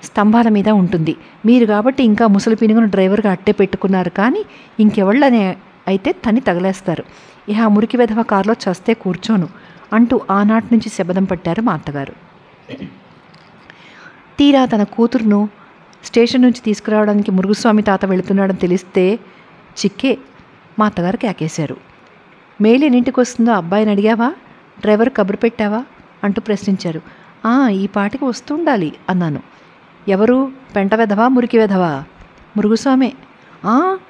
స్తంభాల మీద ఉంటుంది. మీరు కాబట్టి ఇంకా ముసలి పీనుగను డ్రైవర్గా అట్టే పెట్టుకున్నారు, కానీ ఇంకెవళ్ళనే అయితే తని తగలేస్తారు. ఇహ మురికి వెధవ కారులో చస్తే కూర్చోను అంటూ ఆనాటి నుంచి శబదం పట్టారు మా అత్తగారు. తీరా తన కూతురును స్టేషన్ నుంచి తీసుకురావడానికి మురుగుస్వామి తాత వెళుతున్నాడని తెలిస్తే చిక్కే మా అత్తగారు కేకేశారు. మెయిల్ ఎన్నింటికి వస్తుందో అబ్బాయిని అడిగావా, డ్రైవర్ కబురు పెట్టావా అంటూ ప్రశ్నించారు. ఈ పాటికి వస్తుండాలి అన్నాను. ఎవరు, పెంట వెధవా మురికి వెధవా? మురుగుస్వామే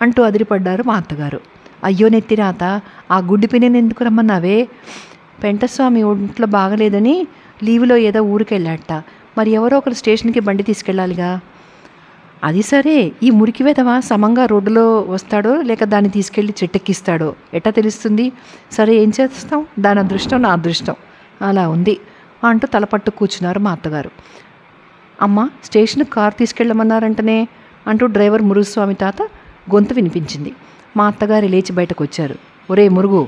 అంటూ అదిరిపడ్డారు మా అత్తగారు. అయ్యో నెత్తిరాత, ఆ గుడ్డి పిన్నిని ఎందుకు రమ్మన్నావే? పెంటస్వామి ఒంట్లో బాగలేదని లీవులో ఏదో ఊరికెళ్ళాట. మరి ఎవరో ఒకరు స్టేషన్కి బండి తీసుకెళ్ళాలిగా. అది సరే, ఈ మురికి వెధవ సమంగా రోడ్డులో వస్తాడో లేక దాన్ని తీసుకెళ్ళి చెట్టెక్కిస్తాడో ఎట్టా తెలుస్తుంది? సరే ఏం చేస్తాం, దాని అదృష్టం నా అదృష్టం అలా ఉంది అంటూ తలపట్టు కూర్చున్నారు మా అత్తగారు. అమ్మ, స్టేషన్కి కారు తీసుకెళ్ళమన్నారంటనే అంటూ డ్రైవర్ మురుగుస్వామి తాత గొంతు వినిపించింది. మా అత్తగారు లేచి బయటకు వచ్చారు. ఒరే మురుగు,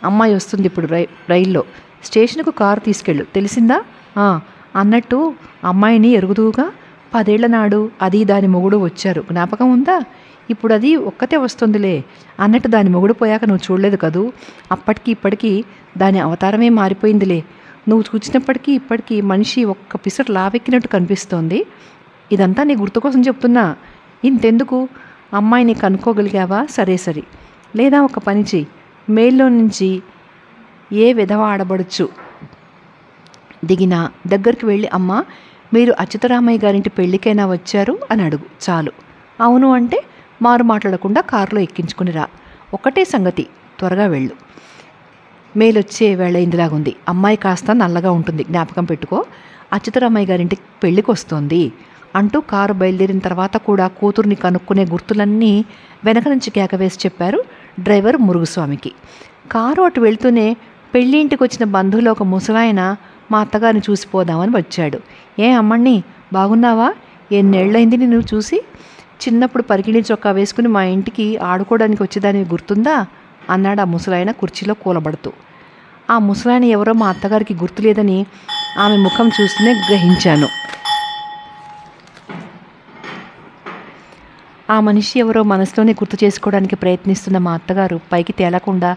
అమ్మాయి వస్తుంది ఇప్పుడు రైల్లో, స్టేషన్కు కారు తీసుకెళ్ళు, తెలిసిందా అన్నట్టు అమ్మాయిని ఎరుగుదువుగా 10 ఏళ్ల నాడు అది దాని మొగుడు వచ్చారు, జ్ఞాపకం ఉందా? ఇప్పుడు అది ఒక్కతే వస్తుందిలే అన్నట్టు దాని మొగుడు పోయాక నువ్వు చూడలేదు కదూ. అప్పటికి ఇప్పటికీ దాని అవతారమే మారిపోయిందిలే. నువ్వు చూసినప్పటికీ ఇప్పటికీ మనిషి ఒక్క పిసరు లావెక్కినట్టు కనిపిస్తోంది. ఇదంతా నీ గుర్తు కోసం చెప్తున్నా. ఇంతెందుకు, అమ్మాయిని కనుక్కోగలిగావా? సరే సరే, లేదా ఒక పని చెయ్యి, మెయిల్లో నుంచి ఏ విధవ ఆడబడచ్చు దిగినా దగ్గరికి వెళ్ళి, అమ్మ మీరు అచ్యుతరామయ్య గారింటి పెళ్ళికైనా వచ్చారు అని అడుగు చాలు. అవును అంటే మారు మాట్లాడకుండా కారులో ఎక్కించుకుని రా. ఒకటే సంగతి, త్వరగా వెళ్ళు, మెయిల్ వచ్చే వేళ ఇందులాగుంది. అమ్మాయి కాస్త నల్లగా ఉంటుంది, జ్ఞాపకం పెట్టుకో, అచ్యుతరామయ్య గారింటికి పెళ్ళికి వస్తోంది అంటూ కారు బయలుదేరిన తర్వాత కూడా కూతుర్ని కనుక్కునే గుర్తులన్నీ వెనక నుంచి కేకవేసి చెప్పారు డ్రైవర్ మురుగుస్వామికి. కారు అటు వెళ్తూనే పెళ్ళి ఇంటికి వచ్చిన బంధువులో ఒక ముసలాయన మా అత్తగారిని చూసిపోదామని వచ్చాడు. అమ్మణ్ణి బాగున్నావా? ఎన్నేళ్ళైంది నిన్ను చూసి? చిన్నప్పుడు పరికిణి చొక్కా వేసుకుని మా ఇంటికి ఆడుకోవడానికి వచ్చేదానివి గుర్తుందా అన్నాడు ఆ ముసలాయన కుర్చీలో కూలబడుతూ. ఆ ముసలాయన ఎవరో మా అత్తగారికి గుర్తులేదని ఆమె ముఖం చూస్తూనే గ్రహించాను. ఆ మనిషి ఎవరో మనసులోనే గుర్తు చేసుకోవడానికి ప్రయత్నిస్తున్న మా అత్తగారు పైకి తేలకుండా,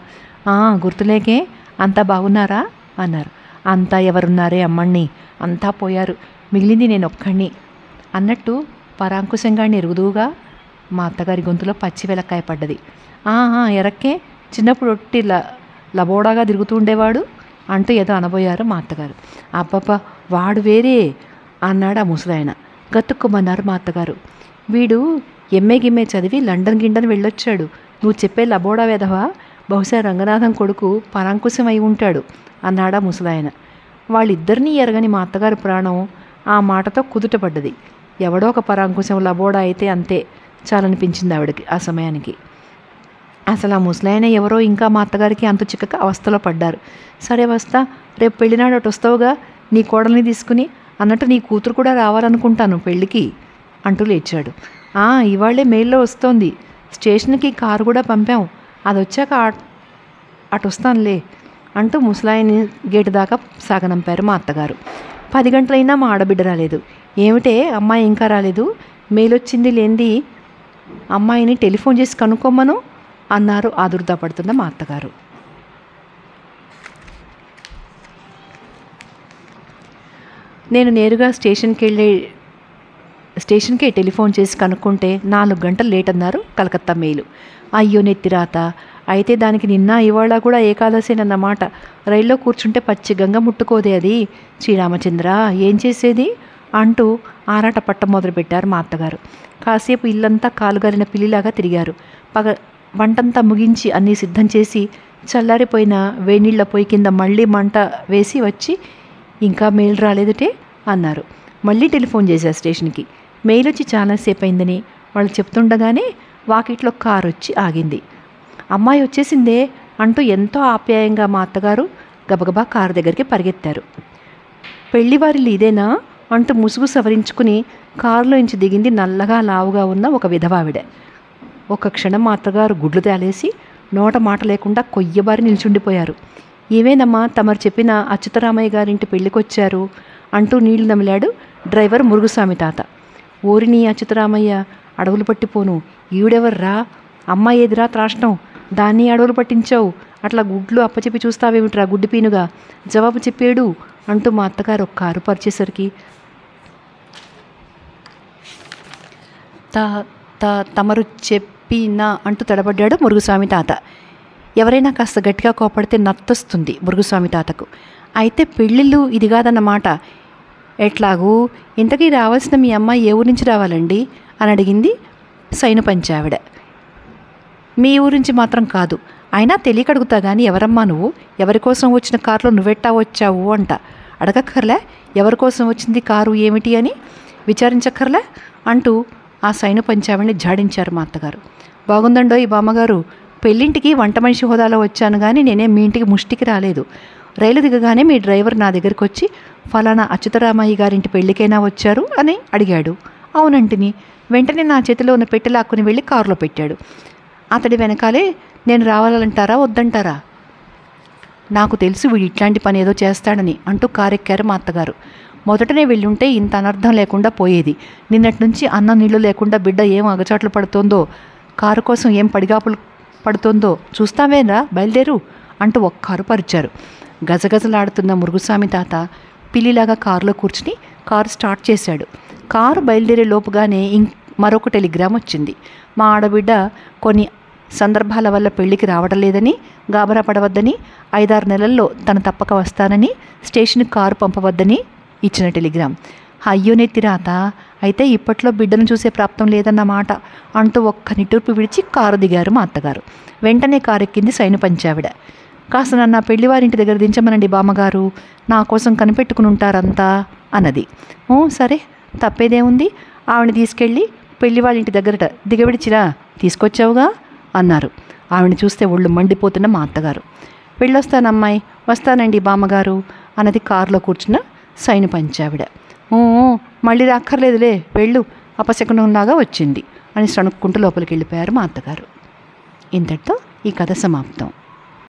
గుర్తులేకే, అంతా బాగున్నారా అన్నారు. అంతా ఎవరున్నారే అమ్మణ్ణి, అంతా పోయారు, మిగిలింది నేను ఒక్కడిని అన్నట్టు పరాంకుశంగాన్ని ఎరుగుదువుగా. మా అత్తగారి గొంతులో పచ్చి వెలక్కాయ పడ్డది. ఎరక్కే, చిన్నప్పుడు ఒట్టి లబోడాగా తిరుగుతూ ఉండేవాడు అంటూ ఏదో అనబోయారు మా అత్తగారు. అబ్బబ్బా, వాడు వేరే అన్నాడు ఆ ముసలాయన. గతుక్కుమన్నారు మా అత్తగారు. వీడు ఎంఏ గిమ్మే చదివి లండన్ గిండన్ వెళ్ళొచ్చాడు. నువ్వు చెప్పే లబోడా వెధవా బహుశా రంగనాథం కొడుకు పరాంకుశం అయి ఉంటాడు అన్నాడా ముసలాయన. వాళ్ళిద్దరినీ ఎరగని మా అత్తగారి ప్రాణం ఆ మాటతో కుదుటపడ్డది. ఎవడో ఒక పరాంకుశం లబోడా అయితే అంతే చాలనిపించింది ఆవిడకి ఆ సమయానికి. అసలు ఆ ముసలాయన ఎవరో ఇంకా మా అత్తగారికి అంతు చిక్కక అవస్థలో పడ్డారు. సరే వస్తా, రేపు పెళ్ళినాడు అటు వస్తావుగా నీ కోడల్ని తీసుకుని అన్నట్టు నీ కూతురు కూడా రావాలనుకుంటాను పెళ్ళికి అంటూ లేచాడు. ఇవాళ్లే మెయిల్లో వస్తోంది, స్టేషన్కి కారు కూడా పంపాం, అది వచ్చాక అటు వస్తానులే అంటూ ముసలాయని గేటు దాకా సాగనంపారు మా అత్తగారు. 10 గంటలైనా మా ఆడబిడ్డ రాలేదు. ఏమిటే అమ్మాయి ఇంకా రాలేదు, మెయిలొచ్చింది లేంది అమ్మాయిని టెలిఫోన్ చేసి కనుక్కోమను అన్నారు ఆదుర్దా పడుతున్న మా అత్తగారు. నేను నేరుగా స్టేషన్కే టెలిఫోన్ చేసి కనుక్కుంటే 4 గంటలు లేట్ అన్నారు కలకత్తా మెయిలు. అయ్యో నెత్తిరాత, అయితే దానికి నిన్న ఇవాళ కూడా ఏకాదశేనన్నమాట. రైల్లో కూర్చుంటే పచ్చిగంగ ముట్టుకోదే అది. శ్రీరామచంద్ర ఏం చేసేది అంటూ ఆరాట పట్ట మొదలుపెట్టారు మా అత్తగారు. కాసేపు ఇల్లంతా కాలుగారిన పిల్లిలాగా తిరిగారు. వంటంతా ముగించి అన్నీ సిద్ధం చేసి చల్లారిపోయిన వేనీళ్ల పొయ్యి కింద మళ్ళీ మంట వేసి వచ్చి, ఇంకా మెయిల్ రాలేదుటే అన్నారు. మళ్ళీ టెలిఫోన్ చేశారు స్టేషన్కి. మెయిల్ వచ్చి చాలాసేపు అయిందని వాళ్ళు చెప్తుండగానే వాకిట్లో కారు వచ్చి ఆగింది. అమ్మాయి వచ్చేసిందే అంటూ ఎంతో ఆప్యాయంగా మా అత్తగారు గబగబా కారు దగ్గరికి పరిగెత్తారు. పెళ్లివారిల్లు ఇదేనా అంటూ ముసుగు సవరించుకుని కారులోంచి దిగింది నల్లగా లావుగా ఉన్న ఒక విధవావిడ. ఒక క్షణం మా అత్తగారు గుడ్లు తేలేసి నోట మాట లేకుండా కొయ్యబారి నిల్చుండిపోయారు. ఏమేనమ్మా తమరు చెప్పిన అచ్యుతరామయ్య గారింటి పెళ్ళికొచ్చారు అంటూ నీళ్లు నమిలాడు డ్రైవర్ మురుగుస్వామి తాత. ఓరిని అచ్యుతరామయ్య, అడవులు పట్టిపోను, ఈవిడెవర్రా, అమ్మాయి ఎదురా త్రాష్టం, దాన్ని అడవులు పట్టించావు, అట్లా గుడ్లు అప్పచెప్పి చూస్తావేమిట్రా గుడ్డిపీనుగా, జవాబు చెప్పాడు అంటూ మా అత్తగారు ఒక్క అరుపరిచేసరికి తమరు చెప్పినా అంటూ తడబడ్డాడు మురుగుస్వామి తాత. ఎవరైనా కాస్త గట్టిగా కోపడితే నత్తొస్తుంది మురుగుస్వామి తాతకు. అయితే పెళ్ళిళ్ళు ఇది కాదన్నమాట. ఎట్లాగూ ఇంతకీ రావాల్సిన మీ అమ్మాయి ఏ ఊరి నుంచి రావాలండి అని అడిగింది సైను పంచావిడ. మీ ఊరించి మాత్రం కాదు, అయినా తెలియక అడుగుతా కానీ ఎవరమ్మా నువ్వు, ఎవరి కోసం వచ్చిన కారులో నువ్వెట్టా వచ్చావు అంట. అడగక్కర్లే ఎవరి కోసం వచ్చింది కారు ఏమిటి అని, విచారించక్కర్లే అంటూ ఆ సైను పంచావిడిని జాడించారు మా అత్తగారు. బాగుందండో ఈ బామ్మగారు, పెళ్ళింటికి వంట మనిషి హోదాలో వచ్చాను కానీ నేనేం మీ ఇంటికి ముష్టికి రాలేదు. రైలు దిగగానే మీ డ్రైవర్ నా దగ్గరికి వచ్చి ఫలానా అచ్యుతరామయ్య గారింటి పెళ్ళికైనా వచ్చారు అని అడిగాడు. అవునంటిని. వెంటనే నా చేతిలో ఉన్న పెట్టె లాక్కుని వెళ్ళి కారులో పెట్టాడు. అతడి వెనకాలే నేను రావాలంటారా వద్దంటారా? నాకు తెలుసు వీడు ఇట్లాంటి పని ఏదో చేస్తాడని అంటూ కారెక్కారు మా అత్తగారు. మొదటనే వెళ్ళుంటే ఇంత అనర్థం లేకుండా పోయేది. నిన్నటి నుంచి అన్నం నీళ్లు లేకుండా బిడ్డ ఏం అగచాట్లు పడుతోందో, కారు కోసం ఏం పడిగాపులు పడుతోందో చూస్తావేరా, బయలుదేరు అంటూ ఒక్క అరుపరిచారు. గజగజలాడుతున్న మురుగుస్వామి తాత పిల్లిలాగా కారులో కూర్చుని కారు స్టార్ట్ చేశాడు. కారు బయలుదేరే లోపుగానే మరొక టెలిగ్రామ్ వచ్చింది. మా ఆడబిడ్డ కొన్ని సందర్భాల వల్ల పెళ్లికి రావడం లేదని, గాబరా పడవద్దని, 5-6 నెలల్లో తను తప్పక వస్తానని, స్టేషన్కి కారు పంపవద్దని ఇచ్చిన టెలిగ్రామ్. అయ్యో నెత్తిరాత, అయితే ఇప్పట్లో బిడ్డను చూసే ప్రాప్తం లేదన్నమాట అంటూ ఒక్క నిట్టూర్పు విడిచి కారు దిగారు మా అత్తగారు. వెంటనే కారు ఎక్కింది సైను పంచావిడ. కాస్త నన్ను ఆ పెళ్లివారింటి దగ్గర దించమనండి బామ్మగారు, నా కోసం కనిపెట్టుకుని ఉంటారంతా అన్నది. ఓ సరే, తప్పేదేముంది, ఆవిడని తీసుకెళ్ళి పెళ్లివాళ్ళింటి దగ్గరట దిగవిడిచిరా, తీసుకొచ్చావుగా అన్నారు. ఆవిడని చూస్తే ఒళ్ళు మండిపోతున్న మా అత్తగారు. వెళ్ళొస్తానమ్మాయి, వస్తానండి బామ్మగారు అన్నది కారులో కూర్చున్న సైను పంచావిడ. మళ్ళీ రాక్కర్లేదులే, వెళ్ళు, అపశకునంలాగా వచ్చింది అని సణుక్కుంటూ లోపలికి వెళ్ళిపోయారు మా అత్తగారు. ఇంతటితో ఈ కథ సమాప్తం.